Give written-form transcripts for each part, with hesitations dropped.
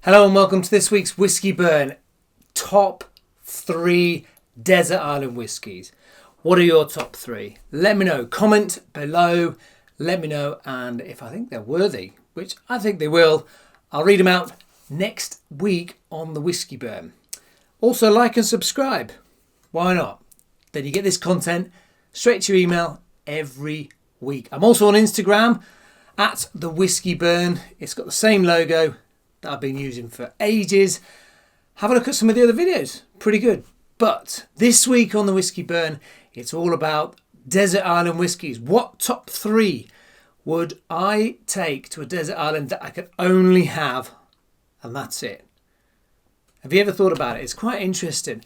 Hello and welcome to this week's Whiskey Burn. Top 3 desert island whiskies. What are your top 3? Let me know. Comment below. Let me know. And if I think they're worthy, which I think they will, I'll read them out next week on the Whiskey Burn. Also like and subscribe. Why not? Then you get this content straight to your email every week. I'm also on Instagram at the Whiskey Burn. It's got the same logo that I've been using for ages. Have a look at some of the other videos. Pretty good. But this week on the Whiskey Burn, it's all about desert island whiskies. What top 3 would I take to a desert island that I could only have, and that's it? Have you ever thought about it? It's quite interesting.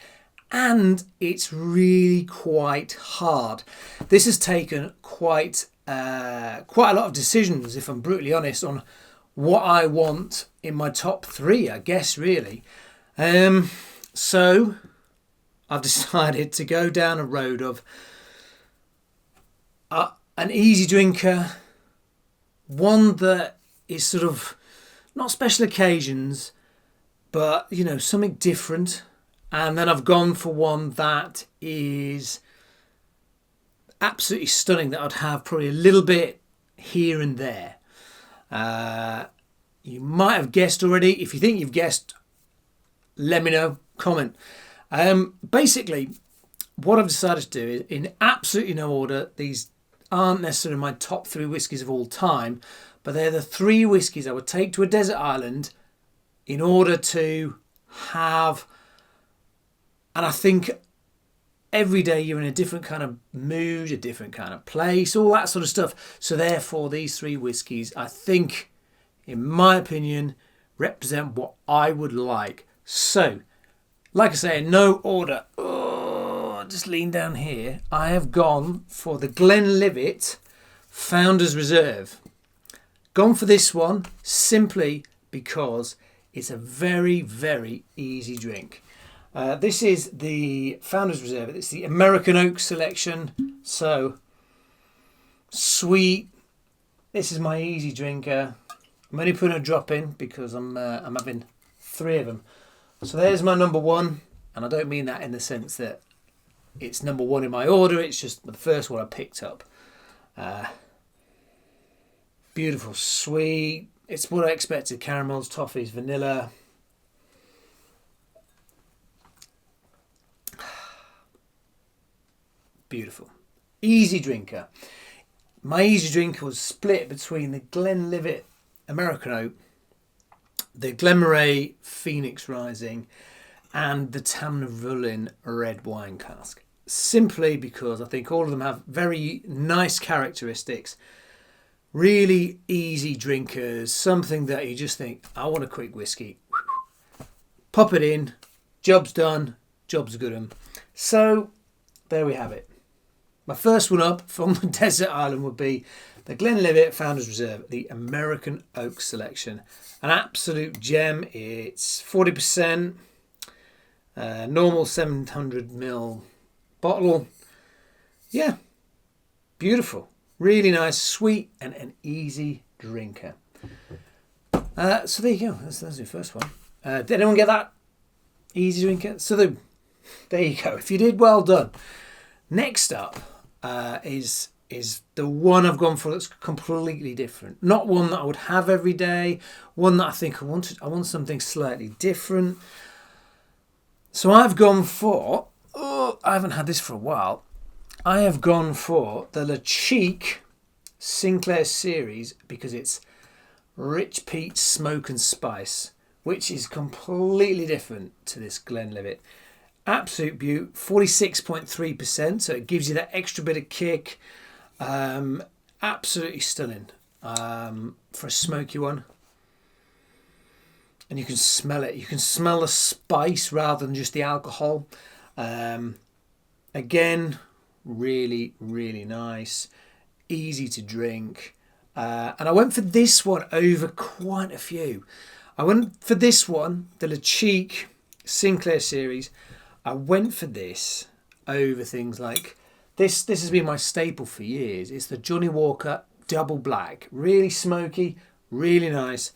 And it's really quite hard. This has taken quite a lot of decisions, if I'm brutally honest, on what I want in my top 3, I guess, really. So I've decided to go down a road of an easy drinker, one that is sort of not special occasions, but, you know, something different. And then I've gone for one that is absolutely stunning, that I'd have probably a little bit here and there. You might have guessed already. If you think you've guessed, let me know. Comment. Basically, what I've decided to do is, in absolutely no order, these aren't necessarily my top 3 whiskies of all time, but they're the 3 whiskies I would take to a desert island in order to have. And I think every day you're in a different kind of mood, a different kind of place, all that sort of stuff. So therefore, these 3 whiskies, I think, in my opinion, represent what I would like. So, like I say, in no order. Just lean down here. I have gone for the Glenlivet Founder's Reserve. Gone for this one simply because it's a very, very easy drink. This is the Founder's Reserve. It's the American Oak selection. So, sweet. This is my easy drinker. I'm only putting a drop in because I'm having 3 of them. So there's my number 1. And I don't mean that in the sense that it's number 1 in my order. It's just the first one I picked up. Beautiful, sweet. It's what I expected. Caramels, toffees, vanilla. Beautiful. Easy drinker. My easy drinker was split between the Glenlivet American Oak, the Glenmorangie Phoenix Rising, and the Tamnavulin Red Wine Cask. Simply because I think all of them have very nice characteristics. Really easy drinkers. Something that you just think, I want a quick whiskey. Pop it in. Job's done. Job's good 'un. So there we have it. My first one up from the desert island would be the Glenlivet Founder's Reserve, the American Oak selection. An absolute gem. It's 40%, normal 700ml bottle. Yeah, beautiful. Really nice, sweet, and an easy drinker. So there you go. That's the first one. Did anyone get that? Easy drinker? So there you go. If you did, well done. Next up is the one I've gone for that's completely different. Not one that I would have every day. One that I think I want something slightly different. So I've gone for, I haven't had this for a while. I have gone for the Le Chic Sinclair series because it's Rich Peat Smoke and Spice, which is completely different to this Glenlivet. Absolute beaut, 46.3%, so it gives you that extra bit of kick. Absolutely stunning for a smoky one. And you can smell it. You can smell the spice rather than just the alcohol. Again, really, really nice. Easy to drink. And I went for this one over quite a few. I went for this one, the Le Chic Sinclair series. I went for this over things like this. This has been my staple for years. It's the Johnnie Walker Double Black. Really smoky, really nice.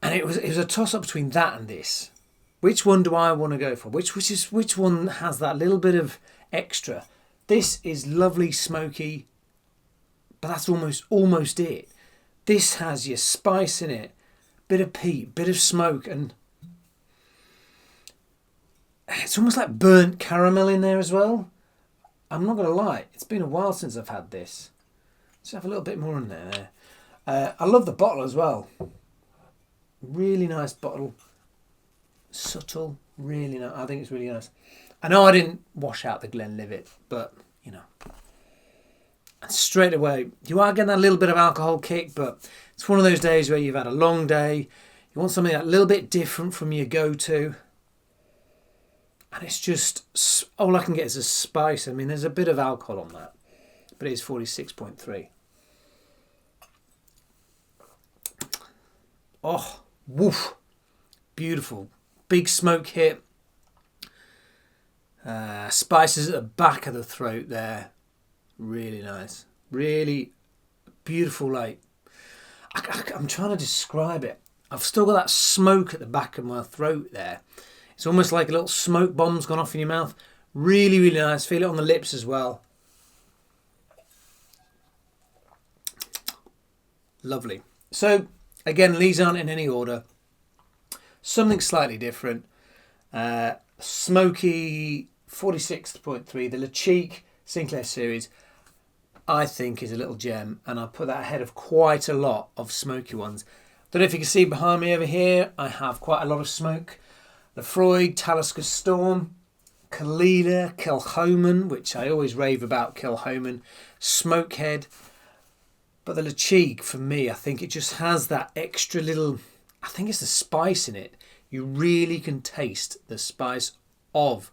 And it was a toss up between that and this. Which one do I want to go for? Which one has that little bit of extra? This is lovely smoky, but that's almost it. This has your spice in it, bit of peat, bit of smoke, and it's almost like burnt caramel in there as well. I'm not going to lie, it's been a while since I've had this. Let's have a little bit more in there. I love the bottle as well. Really nice bottle. Subtle, really nice. I think it's really nice. I know I didn't wash out the Glenlivet, but, you know. And straight away, you are getting that little bit of alcohol kick, but it's one of those days where you've had a long day. You want something a little bit different from your go-to. And it's just, all I can get is a spice. I mean, there's a bit of alcohol on that, but it is 46.3. Oh, woof. Beautiful. Big smoke hit. Spices at the back of the throat there. Really nice. Really beautiful, like, I'm trying to describe it. I've still got that smoke at the back of my throat there. It's almost like a little smoke bomb's gone off in your mouth. Really, really nice. Feel it on the lips as well. Lovely. So, again, these aren't in any order. Something slightly different. Smoky 46.3. The Le Chic Sinclair series, I think, is a little gem. And I'll put that ahead of quite a lot of smoky ones. Don't know if you can see behind me over here, I have quite a lot of smoke. The Freud, Talisker Storm, Kalila, Kilchoman, which I always rave about, Kilchoman, Smokehead. But the Le Chic, for me, I think it just has that extra little, I think it's the spice in it. You really can taste the spice of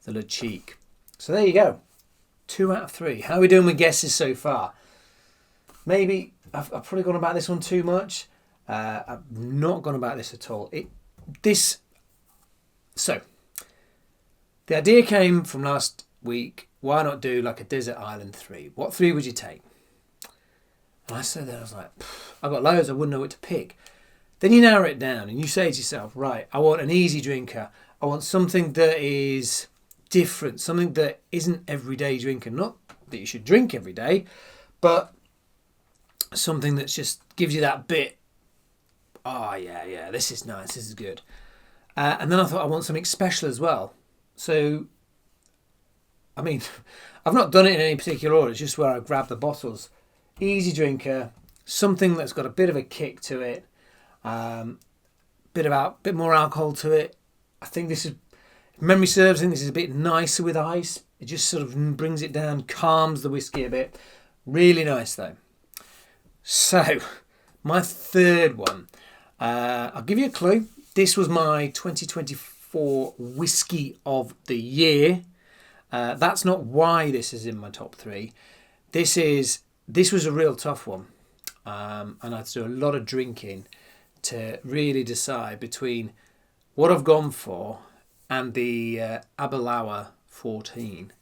the Le Chic. So there you go. 2 out of 3. How are we doing with guesses so far? Maybe I've probably gone about this one too much. I've not gone about this at all. So, the idea came from last week. Why not do like a desert island 3? What 3 would you take? And I said that, I was like, I've got loads, I wouldn't know what to pick. Then you narrow it down and you say to yourself, right, I want an easy drinker. I want something that is different, something that isn't everyday drinking. Not that you should drink every day, but something that just gives you that bit, oh yeah, this is nice, this is good. And then I thought I want something special as well. So, I mean, I've not done it in any particular order. It's just where I grab the bottles. Easy drinker, something that's got a bit of a kick to it, bit more alcohol to it. I think this is, if memory serves, I think this is a bit nicer with ice. It just sort of brings it down, calms the whiskey a bit. Really nice though. So, my third one. I'll give you a clue. This was my 2024 whiskey of the year. That's not why this is in my top 3. This was a real tough one. And I had to do a lot of drinking to really decide between what I've gone for and the Aberlour 14.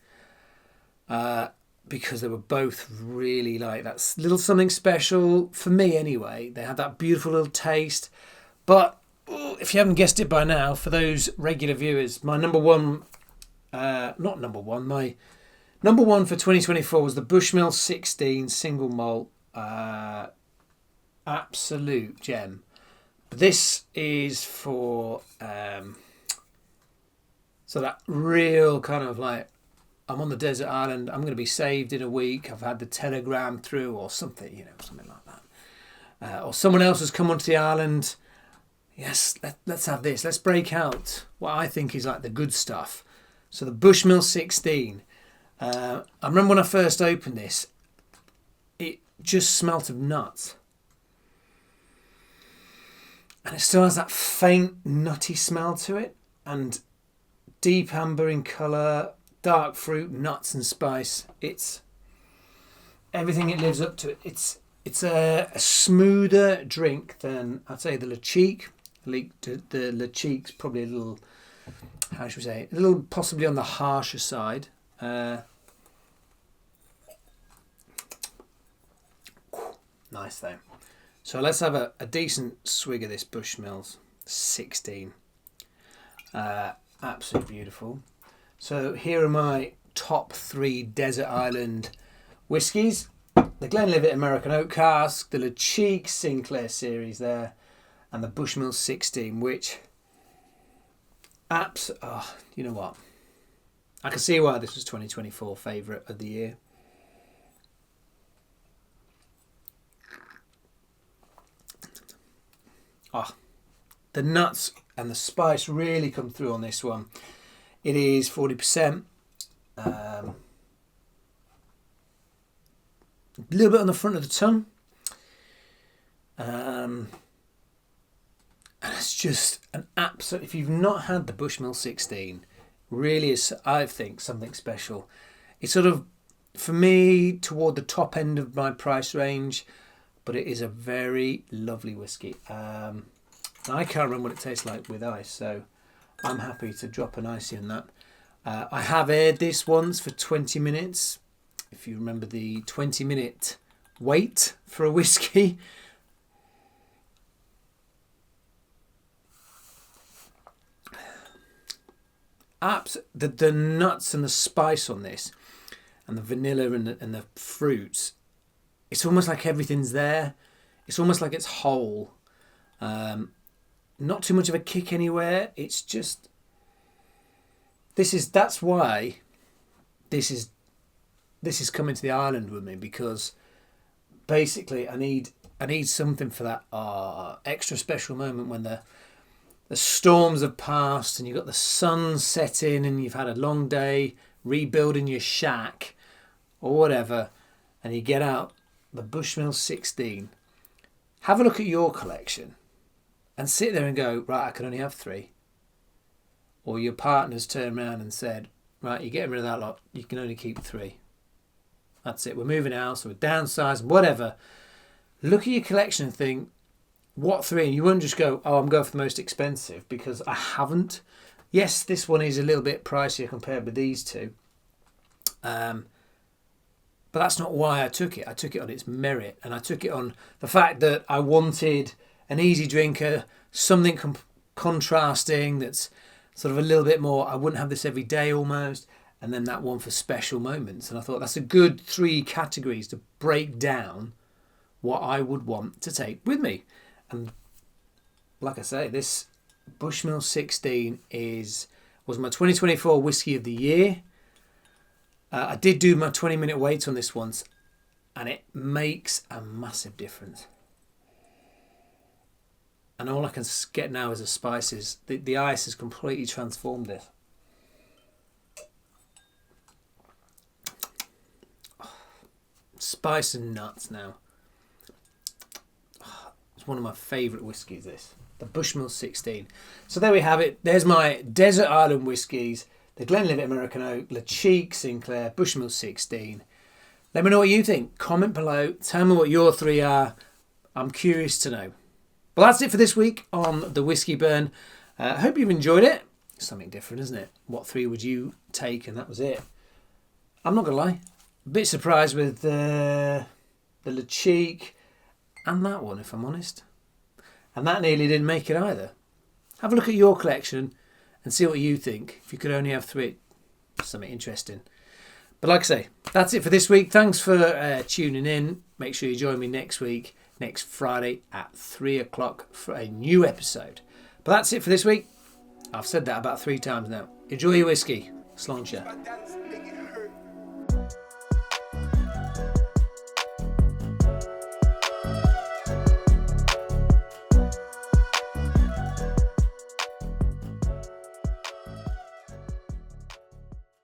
Because they were both really like that little something special, for me anyway. They had that beautiful little taste. But if you haven't guessed it by now, for those regular viewers, my number one for 2024 was the Bushmill 16 single malt. Absolute gem. But this is for so that real kind of like, I'm on the desert island, I'm going to be saved in a week, I've had the telegram through or something, something like that. Or someone else has come onto the island. Yes, let's have this. Let's break out what I think is like the good stuff. So the Bushmill 16. I remember when I first opened this, it just smelt of nuts. And it still has that faint nutty smell to it. And deep amber in colour, dark fruit, nuts and spice. It's everything it lives up to. It's a smoother drink than, I'd say, the Le Chic. The Le Chic's probably a little, how should we say, a little possibly on the harsher side. Nice though. So let's have a decent swig of this Bushmills 16. Absolutely beautiful. So here are my top 3 desert island whiskies. The Glenlivet American Oak Cask, the Lecheek Sinclair series there, and the Bushmills 16, which you know what? I can see why this was 2024 favourite of the year. The nuts and the spice really come through on this one. It is 40%. A little bit on the front of the tongue. And it's just an absolute... If you've not had the Bushmill 16, really is, I think, something special. It's sort of, for me, toward the top end of my price range, but it is a very lovely whiskey. I can't remember what it tastes like with ice, so I'm happy to drop an ice in that. I have aired this once for 20 minutes. If you remember the 20-minute wait for a whiskey. The nuts and the spice on this, and the vanilla and the fruits, it's almost like everything's there. It's almost like it's whole. Not too much of a kick anywhere. It's just... That's why this is coming to the island with me, because basically I need something for that extra special moment when the storms have passed and you've got the sun setting and you've had a long day rebuilding your shack or whatever, and you get out the Bushmill 16. Have a look at your collection and sit there and go, right, I can only have 3. Or your partner's turned around and said, right, you're getting rid of that lot, you can only keep 3. That's it, we're moving house, we're downsizing, whatever. Look at your collection and think, what 3? And you won't just go, oh, I'm going for the most expensive, because I haven't. Yes, this one is a little bit pricier compared with these two. But that's not why I took it. I took it on its merit, and I took it on the fact that I wanted an easy drinker, something contrasting that's sort of a little bit more, I wouldn't have this every day almost, and then that one for special moments. And I thought that's a good 3 categories to break down what I would want to take with me. And like I say, this Bushmill 16 was my 2024 Whiskey of the Year. I did do my 20-minute wait on this once, and it makes a massive difference. And all I can get now is the spices. The ice has completely transformed this. Spice and nuts now. It's one of my favourite whiskies, this. The Bushmill 16. So there we have it. There's my Desert Island whiskies. The Glenlivet American Oak, Lecheek Sinclair, Bushmill 16. Let me know what you think. Comment below. Tell me what your 3 are. I'm curious to know. Well, that's it for this week on the Whiskey Burn. I hope you've enjoyed it. Something different, isn't it? What 3 would you take? And that was it. I'm not going to lie. A bit surprised with the Lecheek and that one, if I'm honest. And that nearly didn't make it either. Have a look at your collection and see what you think. If you could only have 3, something interesting. But like I say, that's it for this week. Thanks for tuning in. Make sure you join me next week, next Friday at 3 o'clock for a new episode. But that's it for this week. I've said that about 3 times now. Enjoy your whiskey. Slán.